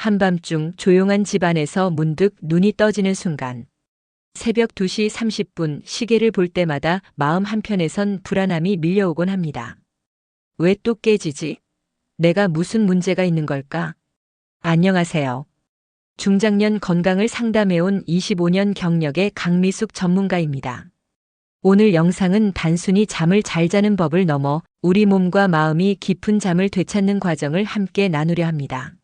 한밤중 조용한 집안에서 문득 눈이 떠지는 순간 새벽 2시 30분 시계를 볼 때마다 마음 한편에선 불안함이 밀려오곤 합니다. 왜 또 깨지지? 내가 무슨 문제가 있는 걸까? 안녕하세요. 중장년 건강을 상담해온 25년 경력의 강미숙 전문가입니다. 오늘 영상은 단순히 잠을 잘 자는 법을 넘어 우리 몸과 마음이 깊은 잠을 되찾는 과정을 함께 나누려 합니다.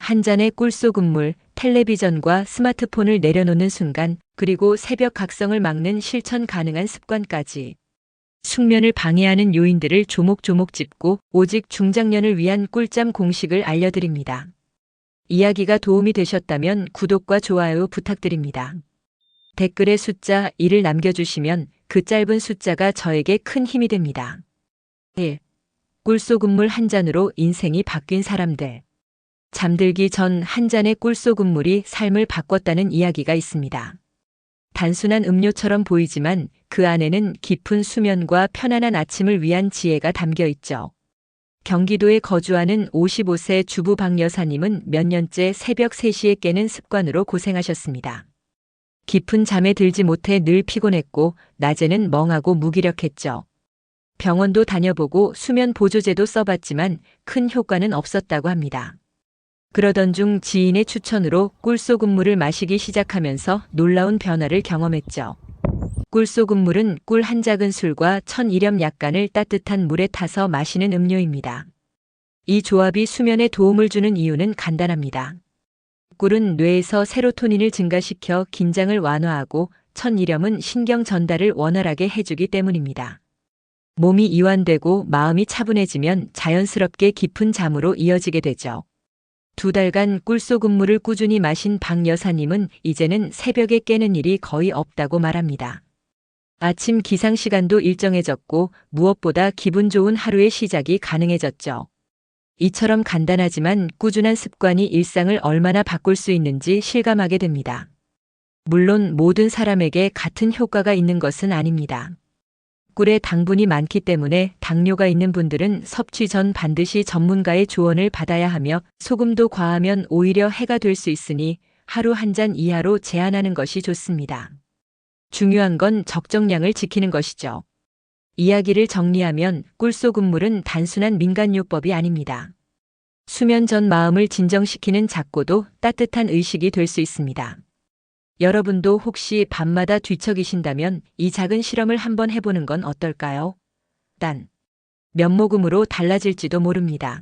한 잔의 꿀속 물, 텔레비전과 스마트폰을 내려놓는 순간, 그리고 새벽 각성을 막는 실천 가능한 습관까지 숙면을 방해하는 요인들을 조목조목 짚고 오직 중장년을 위한 꿀잠 공식을 알려드립니다. 이야기가 도움이 되셨다면 구독과 좋아요 부탁드립니다. 댓글에 숫자 1을 남겨주시면 그 짧은 숫자가 저에게 큰 힘이 됩니다. 1. 꿀속 물 한 잔으로 인생이 바뀐 사람들. 잠들기 전 한 잔의 꿀속 물이 삶을 바꿨다는 이야기가 있습니다. 단순한 음료처럼 보이지만 그 안에는 깊은 수면과 편안한 아침을 위한 지혜가 담겨 있죠. 경기도에 거주하는 55세 주부 박 여사님은 몇 년째 새벽 3시에 깨는 습관으로 고생하셨습니다. 깊은 잠에 들지 못해 늘 피곤했고 낮에는 멍하고 무기력했죠. 병원도 다녀보고 수면 보조제도 써봤지만 큰 효과는 없었다고 합니다. 그러던 중 지인의 추천으로 꿀속 물을 마시기 시작하면서 놀라운 변화를 경험했죠. 꿀속 물은 꿀 한 작은술과 1000이렴 약간을 따뜻한 물에 타서 마시는 음료입니다. 이 조합이 수면에 도움을 주는 이유는 간단합니다. 꿀은 뇌에서 세로토닌을 증가시켜 긴장을 완화하고 1000이렴은 신경 전달을 원활하게 해주기 때문입니다. 몸이 이완되고 마음이 차분해지면 자연스럽게 깊은 잠으로 이어지게 되죠. 2달간 꿀속 물을 꾸준히 마신 박 여사님은 이제는 새벽에 깨는 일이 거의 없다고 말합니다. 아침 기상 시간도 일정해졌고 무엇보다 기분 좋은 하루의 시작이 가능해졌죠. 이처럼 간단하지만 꾸준한 습관이 일상을 얼마나 바꿀 수 있는지 실감하게 됩니다. 물론 모든 사람에게 같은 효과가 있는 것은 아닙니다. 꿀에 당분이 많기 때문에 당뇨가 있는 분들은 섭취 전 반드시 전문가의 조언을 받아야 하며 소금도 과하면 오히려 해가 될 수 있으니 하루 한 잔 이하로 제한하는 것이 좋습니다. 중요한 건 적정량을 지키는 것이죠. 이야기를 정리하면 꿀속 물은 단순한 민간요법이 아닙니다. 수면 전 마음을 진정시키는 작고도 따뜻한 의식이 될 수 있습니다. 여러분도 혹시 밤마다 뒤척이신다면 이 작은 실험을 한번 해보는 건 어떨까요? 단, 몇 모금으로 달라질지도 모릅니다.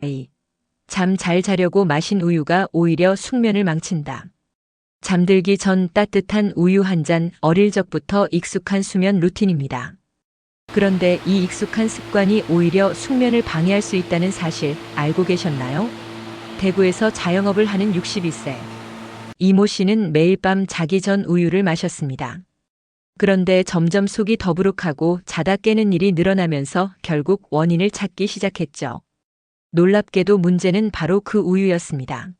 A. 잠 잘 자려고 마신 우유가 오히려 숙면을 망친다. 잠들기 전 따뜻한 우유 한 잔, 어릴 적부터 익숙한 수면 루틴입니다. 그런데 이 익숙한 습관이 오히려 숙면을 방해할 수 있다는 사실 알고 계셨나요? 대구에서 자영업을 하는 62세. 이모 씨는 매일 밤 자기 전 우유를 마셨습니다. 그런데 점점 속이 더부룩하고 자다 깨는 일이 늘어나면서 결국 원인을 찾기 시작했죠. 놀랍게도 문제는 바로 그 우유였습니다.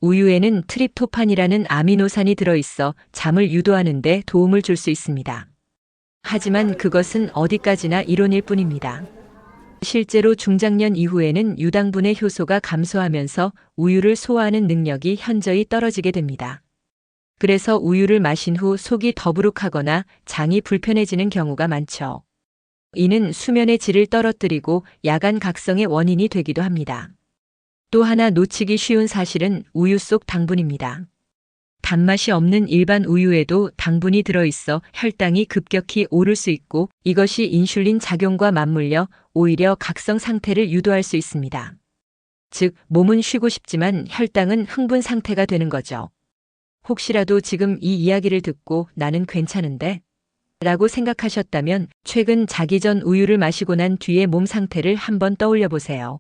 우유에는 트립토판이라는 아미노산이 들어있어 잠을 유도하는 데 도움을 줄 수 있습니다. 하지만 그것은 어디까지나 이론일 뿐입니다. 실제로 중장년 이후에는 유당분의 효소가 감소하면서 우유를 소화하는 능력이 현저히 떨어지게 됩니다. 그래서 우유를 마신 후 속이 더부룩하거나 장이 불편해지는 경우가 많죠. 이는 수면의 질을 떨어뜨리고 야간 각성의 원인이 되기도 합니다. 또 하나 놓치기 쉬운 사실은 우유 속 당분입니다. 단맛이 없는 일반 우유에도 당분이 들어있어 혈당이 급격히 오를 수 있고 이것이 인슐린 작용과 맞물려 오히려 각성 상태를 유도할 수 있습니다. 즉, 몸은 쉬고 싶지만 혈당은 흥분 상태가 되는 거죠. 혹시라도 지금 이 이야기를 듣고 나는 괜찮은데? 라고 생각하셨다면 최근 자기 전 우유를 마시고 난 뒤의 몸 상태를 한번 떠올려 보세요.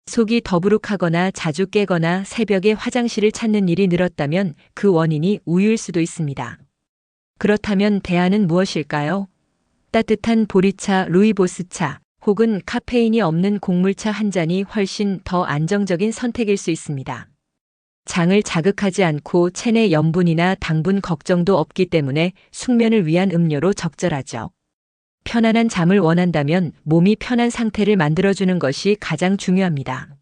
속이 더부룩하거나 자주 깨거나 새벽에 화장실을 찾는 일이 늘었다면 그 원인이 우유일 수도 있습니다. 그렇다면 대안은 무엇일까요? 따뜻한 보리차, 루이보스차 혹은 카페인이 없는 곡물차 한 잔이 훨씬 더 안정적인 선택일 수 있습니다. 장을 자극하지 않고 체내 염분이나 당분 걱정도 없기 때문에 숙면을 위한 음료로 적절하죠. 편안한 잠을 원한다면 몸이 편한 상태를 만들어주는 것이 가장 중요합니다.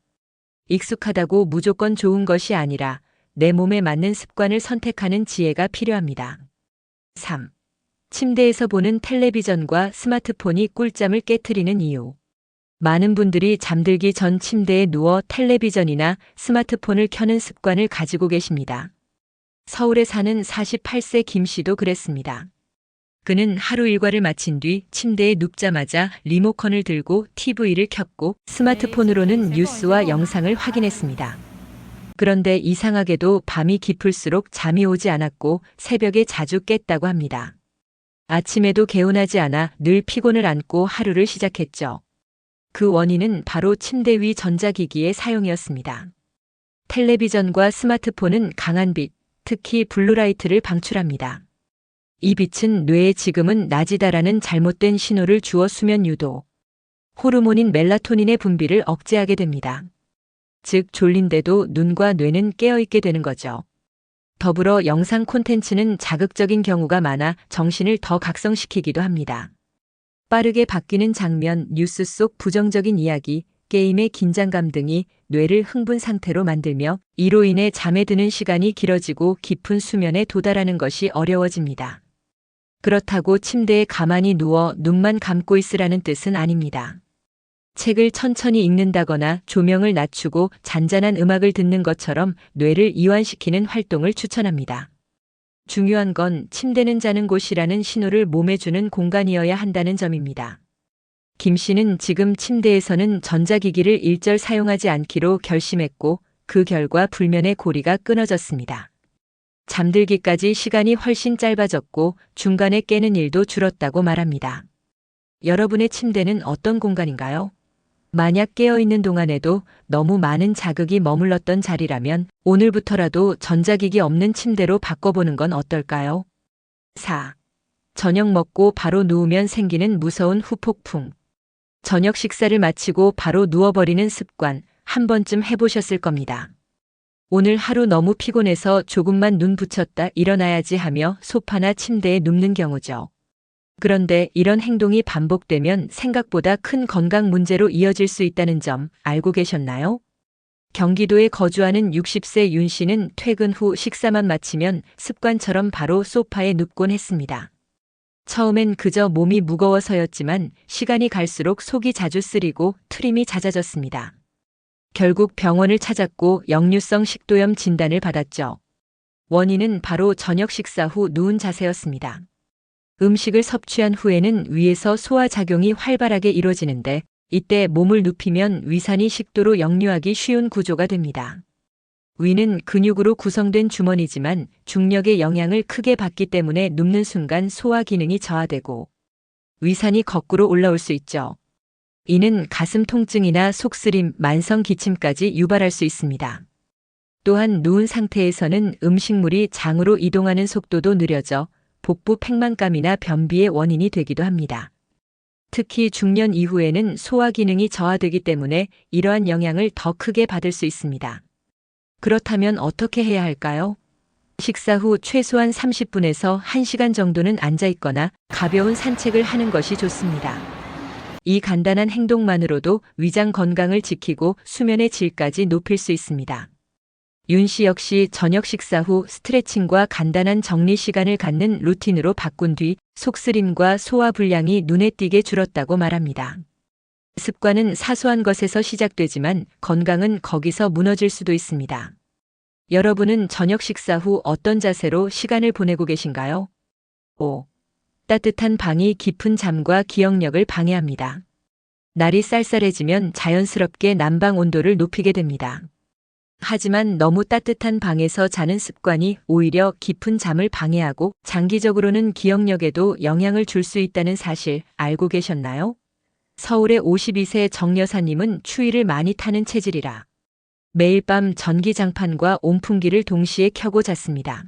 익숙하다고 무조건 좋은 것이 아니라 내 몸에 맞는 습관을 선택하는 지혜가 필요합니다. 3. 침대에서 보는 텔레비전과 스마트폰이 꿀잠을 깨트리는 이유. 많은 분들이 잠들기 전 침대에 누워 텔레비전이나 스마트폰을 켜는 습관을 가지고 계십니다. 서울에 사는 48세 김 씨도 그랬습니다. 그는 하루 일과를 마친 뒤 침대에 눕자마자 리모컨을 들고 TV를 켰고 스마트폰으로는 뉴스와 영상을 확인했습니다. 그런데 이상하게도 밤이 깊을수록 잠이 오지 않았고 새벽에 자주 깼다고 합니다. 아침에도 개운하지 않아 늘 피곤을 안고 하루를 시작했죠. 그 원인은 바로 침대 위 전자기기의 사용이었습니다. 텔레비전과 스마트폰은 강한 빛, 특히 블루라이트를 방출합니다. 이 빛은 뇌에 지금은 낮이다라는 잘못된 신호를 주어 수면 유도, 호르몬인 멜라토닌의 분비를 억제하게 됩니다. 즉 졸린데도 눈과 뇌는 깨어있게 되는 거죠. 더불어 영상 콘텐츠는 자극적인 경우가 많아 정신을 더 각성시키기도 합니다. 빠르게 바뀌는 장면, 뉴스 속 부정적인 이야기, 게임의 긴장감 등이 뇌를 흥분 상태로 만들며 이로 인해 잠에 드는 시간이 길어지고 깊은 수면에 도달하는 것이 어려워집니다. 그렇다고 침대에 가만히 누워 눈만 감고 있으라는 뜻은 아닙니다. 책을 천천히 읽는다거나 조명을 낮추고 잔잔한 음악을 듣는 것처럼 뇌를 이완시키는 활동을 추천합니다. 중요한 건 침대는 자는 곳이라는 신호를 몸에 주는 공간이어야 한다는 점입니다. 김 씨는 지금 침대에서는 전자기기를 일절 사용하지 않기로 결심했고 그 결과 불면의 고리가 끊어졌습니다. 잠들기까지 시간이 훨씬 짧아졌고 중간에 깨는 일도 줄었다고 말합니다. 여러분의 침대는 어떤 공간인가요? 만약 깨어있는 동안에도 너무 많은 자극이 머물렀던 자리라면 오늘부터라도 전자기기 없는 침대로 바꿔보는 건 어떨까요? 4. 저녁 먹고 바로 누우면 생기는 무서운 후폭풍. 저녁 식사를 마치고 바로 누워버리는 습관 한 번쯤 해보셨을 겁니다. 오늘 하루 너무 피곤해서 조금만 눈 붙였다 일어나야지 하며 소파나 침대에 눕는 경우죠. 그런데 이런 행동이 반복되면 생각보다 큰 건강 문제로 이어질 수 있다는 점 알고 계셨나요? 경기도에 거주하는 60세 윤 씨는 퇴근 후 식사만 마치면 습관처럼 바로 소파에 눕곤 했습니다. 처음엔 그저 몸이 무거워서였지만 시간이 갈수록 속이 자주 쓰리고 트림이 잦아졌습니다. 결국 병원을 찾았고 역류성 식도염 진단을 받았죠. 원인은 바로 저녁 식사 후 누운 자세였습니다. 음식을 섭취한 후에는 위에서 소화작용이 활발하게 이루어지는데 이때 몸을 눕히면 위산이 식도로 역류하기 쉬운 구조가 됩니다. 위는 근육으로 구성된 주머니지만 중력의 영향을 크게 받기 때문에 눕는 순간 소화 기능이 저하되고 위산이 거꾸로 올라올 수 있죠. 이는 가슴 통증이나 속쓰림, 만성 기침까지 유발할 수 있습니다. 또한 누운 상태에서는 음식물이 장으로 이동하는 속도도 느려져 복부 팽만감이나 변비의 원인이 되기도 합니다. 특히 중년 이후에는 소화 기능이 저하되기 때문에 이러한 영향을 더 크게 받을 수 있습니다. 그렇다면 어떻게 해야 할까요? 식사 후 최소한 30분에서 1시간 정도는 앉아 있거나 가벼운 산책을 하는 것이 좋습니다. 이 간단한 행동만으로도 위장 건강을 지키고 수면의 질까지 높일 수 있습니다. 윤 씨 역시 저녁 식사 후 스트레칭과 간단한 정리 시간을 갖는 루틴으로 바꾼 뒤 속쓰림과 소화 불량이 눈에 띄게 줄었다고 말합니다. 습관은 사소한 것에서 시작되지만 건강은 거기서 무너질 수도 있습니다. 여러분은 저녁 식사 후 어떤 자세로 시간을 보내고 계신가요? 5. 따뜻한 방이 깊은 잠과 기억력을 방해합니다. 날이 쌀쌀해지면 자연스럽게 난방 온도를 높이게 됩니다. 하지만 너무 따뜻한 방에서 자는 습관이 오히려 깊은 잠을 방해하고 장기적으로는 기억력에도 영향을 줄 수 있다는 사실 알고 계셨나요? 서울의 52세 정 여사님은 추위를 많이 타는 체질이라 매일 밤 전기장판과 온풍기를 동시에 켜고 잤습니다.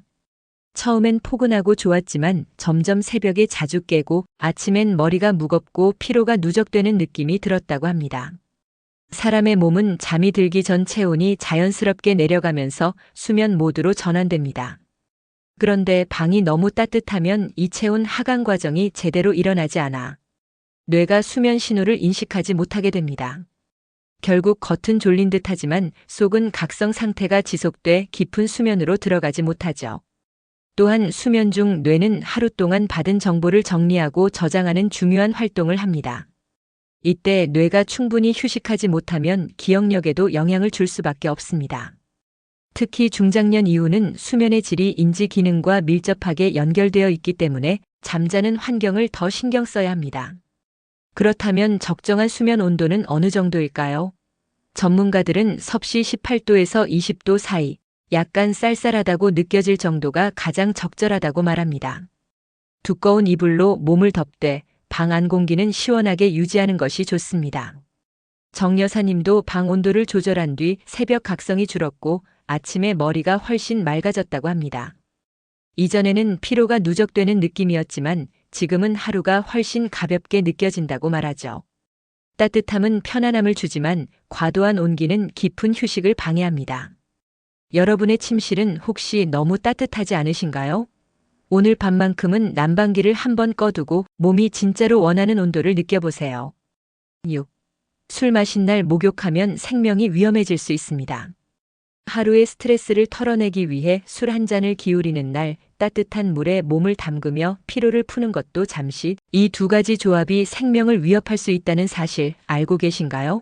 처음엔 포근하고 좋았지만 점점 새벽에 자주 깨고 아침엔 머리가 무겁고 피로가 누적되는 느낌이 들었다고 합니다. 사람의 몸은 잠이 들기 전 체온이 자연스럽게 내려가면서 수면 모드로 전환됩니다. 그런데 방이 너무 따뜻하면 이 체온 하강 과정이 제대로 일어나지 않아 뇌가 수면 신호를 인식하지 못하게 됩니다. 결국 겉은 졸린 듯하지만 속은 각성 상태가 지속돼 깊은 수면으로 들어가지 못하죠. 또한 수면 중 뇌는 하루 동안 받은 정보를 정리하고 저장하는 중요한 활동을 합니다. 이때 뇌가 충분히 휴식하지 못하면 기억력에도 영향을 줄 수밖에 없습니다. 특히 중장년 이후는 수면의 질이 인지 기능과 밀접하게 연결되어 있기 때문에 잠자는 환경을 더 신경 써야 합니다. 그렇다면 적정한 수면 온도는 어느 정도일까요? 전문가들은 섭씨 18도에서 20도 사이, 약간 쌀쌀하다고 느껴질 정도가 가장 적절하다고 말합니다. 두꺼운 이불로 몸을 덮되 방 안 공기는 시원하게 유지하는 것이 좋습니다. 정 여사님도 방 온도를 조절한 뒤 새벽 각성이 줄었고 아침에 머리가 훨씬 맑아졌다고 합니다. 이전에는 피로가 누적되는 느낌이었지만 지금은 하루가 훨씬 가볍게 느껴진다고 말하죠. 따뜻함은 편안함을 주지만 과도한 온기는 깊은 휴식을 방해합니다. 여러분의 침실은 혹시 너무 따뜻하지 않으신가요? 오늘 밤만큼은 난방기를 한번 꺼두고 몸이 진짜로 원하는 온도를 느껴보세요. 6. 술 마신 날 목욕하면 생명이 위험해질 수 있습니다. 하루의 스트레스를 털어내기 위해 술 한 잔을 기울이는 날 따뜻한 물에 몸을 담그며 피로를 푸는 것도 잠시, 이 두 가지 조합이 생명을 위협할 수 있다는 사실 알고 계신가요?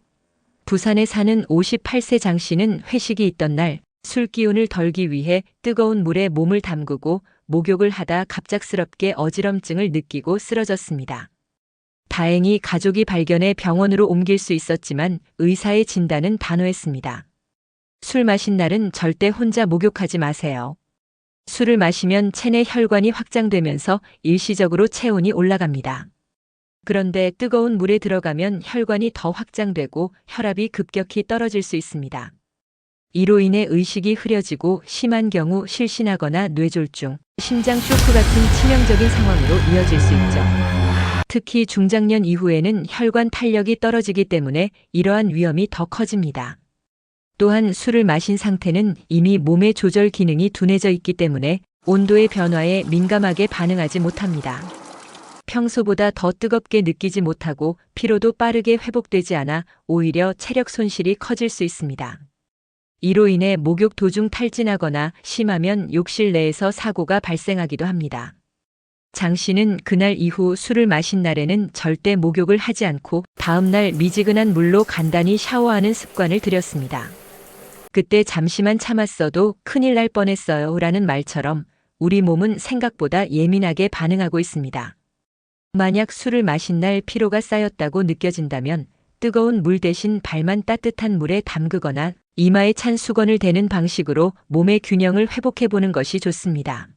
부산에 사는 58세 장 씨는 회식이 있던 날 술 기운을 덜기 위해 뜨거운 물에 몸을 담그고 목욕을 하다 갑작스럽게 어지럼증을 느끼고 쓰러졌습니다. 다행히 가족이 발견해 병원으로 옮길 수 있었지만 의사의 진단은 단호했습니다. 술 마신 날은 절대 혼자 목욕하지 마세요. 술을 마시면 체내 혈관이 확장되면서 일시적으로 체온이 올라갑니다. 그런데 뜨거운 물에 들어가면 혈관이 더 확장되고 혈압이 급격히 떨어질 수 있습니다. 이로 인해 의식이 흐려지고 심한 경우 실신하거나 뇌졸중, 심장 쇼크 같은 치명적인 상황으로 이어질 수 있죠. 특히 중장년 이후에는 혈관 탄력이 떨어지기 때문에 이러한 위험이 더 커집니다. 또한 술을 마신 상태는 이미 몸의 조절 기능이 둔해져 있기 때문에 온도의 변화에 민감하게 반응하지 못합니다. 평소보다 더 뜨겁게 느끼지 못하고 피로도 빠르게 회복되지 않아 오히려 체력 손실이 커질 수 있습니다. 이로 인해 목욕 도중 탈진하거나 심하면 욕실 내에서 사고가 발생하기도 합니다. 장 씨는 그날 이후 술을 마신 날에는 절대 목욕을 하지 않고 다음날 미지근한 물로 간단히 샤워하는 습관을 들였습니다. 그때 잠시만 참았어도 큰일 날 뻔했어요 라는 말처럼 우리 몸은 생각보다 예민하게 반응하고 있습니다. 만약 술을 마신 날 피로가 쌓였다고 느껴진다면 뜨거운 물 대신 발만 따뜻한 물에 담그거나 이마에 찬 수건을 대는 방식으로 몸의 균형을 회복해보는 것이 좋습니다.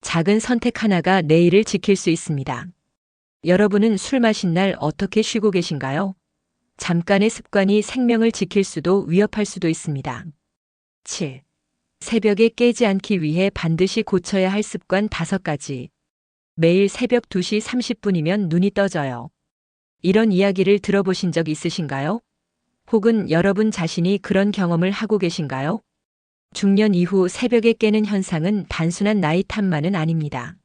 작은 선택 하나가 내일을 지킬 수 있습니다. 여러분은 술 마신 날 어떻게 쉬고 계신가요? 잠깐의 습관이 생명을 지킬 수도 위협할 수도 있습니다. 7. 새벽에 깨지 않기 위해 반드시 고쳐야 할 습관 5가지. 매일 새벽 2시 30분이면 눈이 떠져요. 이런 이야기를 들어보신 적 있으신가요? 혹은 여러분 자신이 그런 경험을 하고 계신가요? 중년 이후 새벽에 깨는 현상은 단순한 나이 탓만은 아닙니다.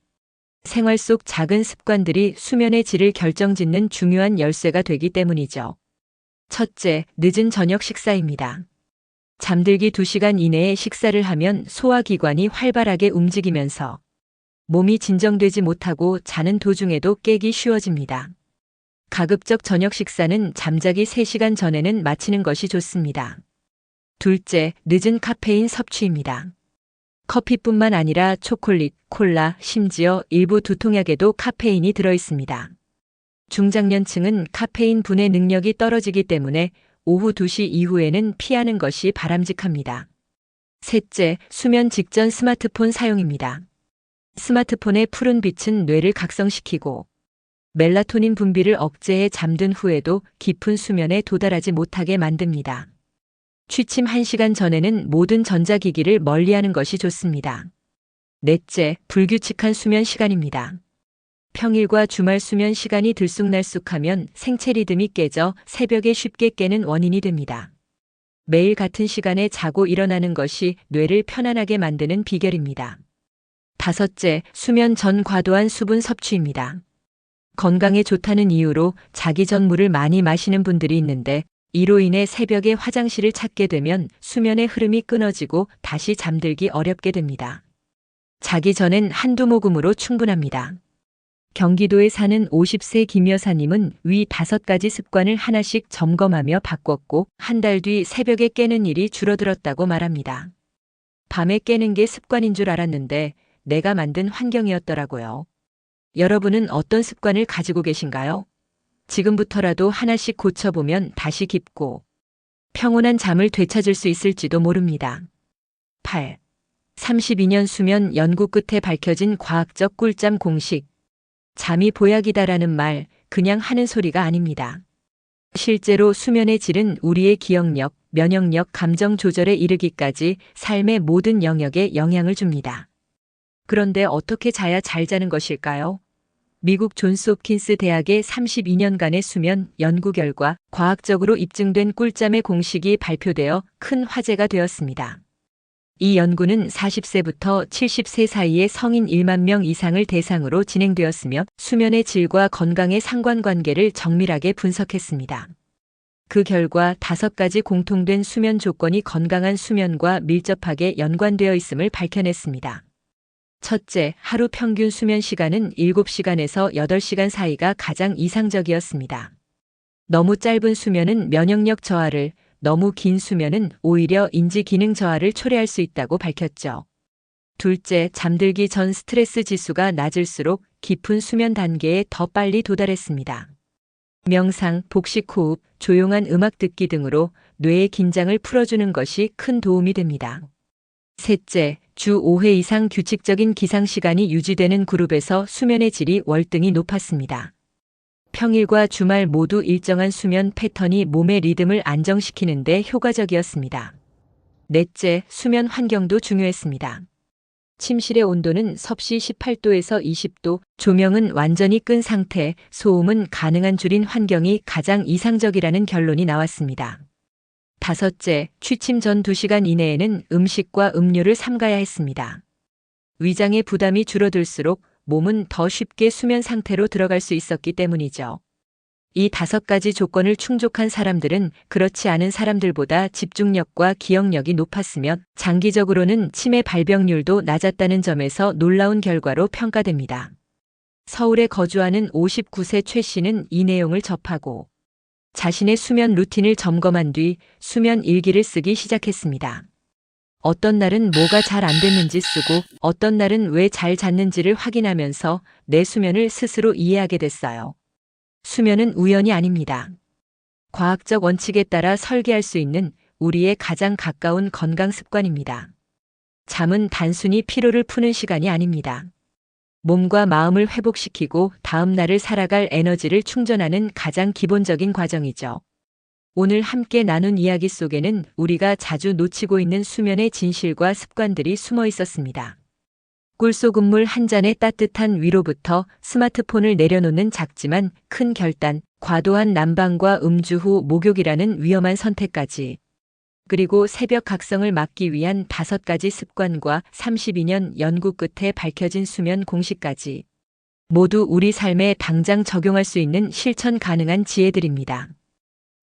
생활 속 작은 습관들이 수면의 질을 결정짓는 중요한 열쇠가 되기 때문이죠. 첫째, 늦은 저녁 식사입니다. 잠들기 2시간 이내에 식사를 하면 소화기관이 활발하게 움직이면서 몸이 진정되지 못하고 자는 도중에도 깨기 쉬워집니다. 가급적 저녁 식사는 잠자기 3시간 전에는 마치는 것이 좋습니다. 둘째, 늦은 카페인 섭취입니다. 커피뿐만 아니라 초콜릿, 콜라, 심지어 일부 두통약에도 카페인이 들어있습니다. 중장년층은 카페인 분해 능력이 떨어지기 때문에 오후 2시 이후에는 피하는 것이 바람직합니다. 셋째, 수면 직전 스마트폰 사용입니다. 스마트폰의 푸른 빛은 뇌를 각성시키고 멜라토닌 분비를 억제해 잠든 후에도 깊은 수면에 도달하지 못하게 만듭니다. 취침 1시간 전에는 모든 전자기기를 멀리하는 것이 좋습니다. 넷째, 불규칙한 수면 시간입니다. 평일과 주말 수면 시간이 들쑥날쑥하면 생체 리듬이 깨져 새벽에 쉽게 깨는 원인이 됩니다. 매일 같은 시간에 자고 일어나는 것이 뇌를 편안하게 만드는 비결입니다. 다섯째, 수면 전 과도한 수분 섭취입니다. 건강에 좋다는 이유로 자기 전 물을 많이 마시는 분들이 있는데 이로 인해 새벽에 화장실을 찾게 되면 수면의 흐름이 끊어지고 다시 잠들기 어렵게 됩니다. 자기 전엔 한두 모금으로 충분합니다. 경기도에 사는 50세 김 여사님은 위 5가지 습관을 하나씩 점검하며 바꿨고 한 달 뒤 새벽에 깨는 일이 줄어들었다고 말합니다. 밤에 깨는 게 습관인 줄 알았는데 내가 만든 환경이었더라고요. 여러분은 어떤 습관을 가지고 계신가요? 지금부터라도 하나씩 고쳐보면 다시 깊고 평온한 잠을 되찾을 수 있을지도 모릅니다. 8. 32년 수면 연구 끝에 밝혀진 과학적 꿀잠 공식. 잠이 보약이다라는 말 그냥 하는 소리가 아닙니다. 실제로 수면의 질은 우리의 기억력, 면역력, 감정 조절에 이르기까지 삶의 모든 영역에 영향을 줍니다. 그런데 어떻게 자야 잘 자는 것일까요? 미국 존스 홉킨스 대학의 32년간의 수면 연구 결과 과학적으로 입증된 꿀잠의 공식이 발표되어 큰 화제가 되었습니다. 이 연구는 40세부터 70세 사이의 성인 1만 명 이상을 대상으로 진행되었으며 수면의 질과 건강의 상관관계를 정밀하게 분석했습니다. 그 결과 5가지 공통된 수면 조건이 건강한 수면과 밀접하게 연관되어 있음을 밝혀냈습니다. 첫째, 하루 평균 수면 시간은 7시간에서 8시간 사이가 가장 이상적이었습니다. 너무 짧은 수면은 면역력 저하를, 너무 긴 수면은 오히려 인지 기능 저하를 초래할 수 있다고 밝혔죠. 둘째, 잠들기 전 스트레스 지수가 낮을수록 깊은 수면 단계에 더 빨리 도달했습니다. 명상, 복식 호흡, 조용한 음악 듣기 등으로 뇌의 긴장을 풀어주는 것이 큰 도움이 됩니다. 셋째, 주 5회 이상 규칙적인 기상 시간이 유지되는 그룹에서 수면의 질이 월등히 높았습니다. 평일과 주말 모두 일정한 수면 패턴이 몸의 리듬을 안정시키는 데 효과적이었습니다. 넷째, 수면 환경도 중요했습니다. 침실의 온도는 섭씨 18도에서 20도, 조명은 완전히 끈 상태, 소음은 가능한 줄인 환경이 가장 이상적이라는 결론이 나왔습니다. 다섯째, 취침 전 2시간 이내에는 음식과 음료를 삼가야 했습니다. 위장의 부담이 줄어들수록 몸은 더 쉽게 수면 상태로 들어갈 수 있었기 때문이죠. 이 5가지 조건을 충족한 사람들은 그렇지 않은 사람들보다 집중력과 기억력이 높았으며 장기적으로는 치매 발병률도 낮았다는 점에서 놀라운 결과로 평가됩니다. 서울에 거주하는 59세 최 씨는 이 내용을 접하고 자신의 수면 루틴을 점검한 뒤 수면 일기를 쓰기 시작했습니다. 어떤 날은 뭐가 잘 안 됐는지 쓰고 어떤 날은 왜 잘 잤는지를 확인하면서 내 수면을 스스로 이해하게 됐어요. 수면은 우연이 아닙니다. 과학적 원칙에 따라 설계할 수 있는 우리의 가장 가까운 건강 습관입니다. 잠은 단순히 피로를 푸는 시간이 아닙니다. 몸과 마음을 회복시키고 다음 날을 살아갈 에너지를 충전하는 가장 기본적인 과정이죠. 오늘 함께 나눈 이야기 속에는 우리가 자주 놓치고 있는 수면의 진실과 습관들이 숨어 있었습니다. 꿀소금물 한 잔의 따뜻한 위로부터 스마트폰을 내려놓는 작지만 큰 결단, 과도한 난방과 음주 후 목욕이라는 위험한 선택까지, 그리고 새벽 각성을 막기 위한 5가지 습관과 32년 연구 끝에 밝혀진 수면 공식까지 모두 우리 삶에 당장 적용할 수 있는 실천 가능한 지혜들입니다.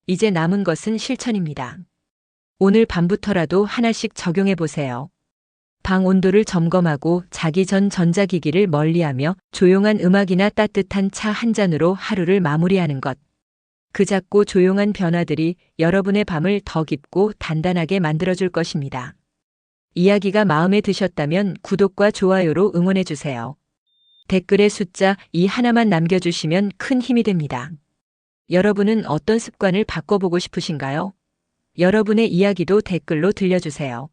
이제 남은 것은 실천입니다. 오늘 밤부터라도 하나씩 적용해 보세요. 방 온도를 점검하고 자기 전 전자기기를 멀리하며 조용한 음악이나 따뜻한 차 한 잔으로 하루를 마무리하는 것. 그 작고 조용한 변화들이 여러분의 밤을 더 깊고 단단하게 만들어줄 것입니다. 이야기가 마음에 드셨다면 구독과 좋아요로 응원해 주세요. 댓글에 숫자 2 하나만 남겨주시면 큰 힘이 됩니다. 여러분은 어떤 습관을 바꿔보고 싶으신가요? 여러분의 이야기도 댓글로 들려주세요.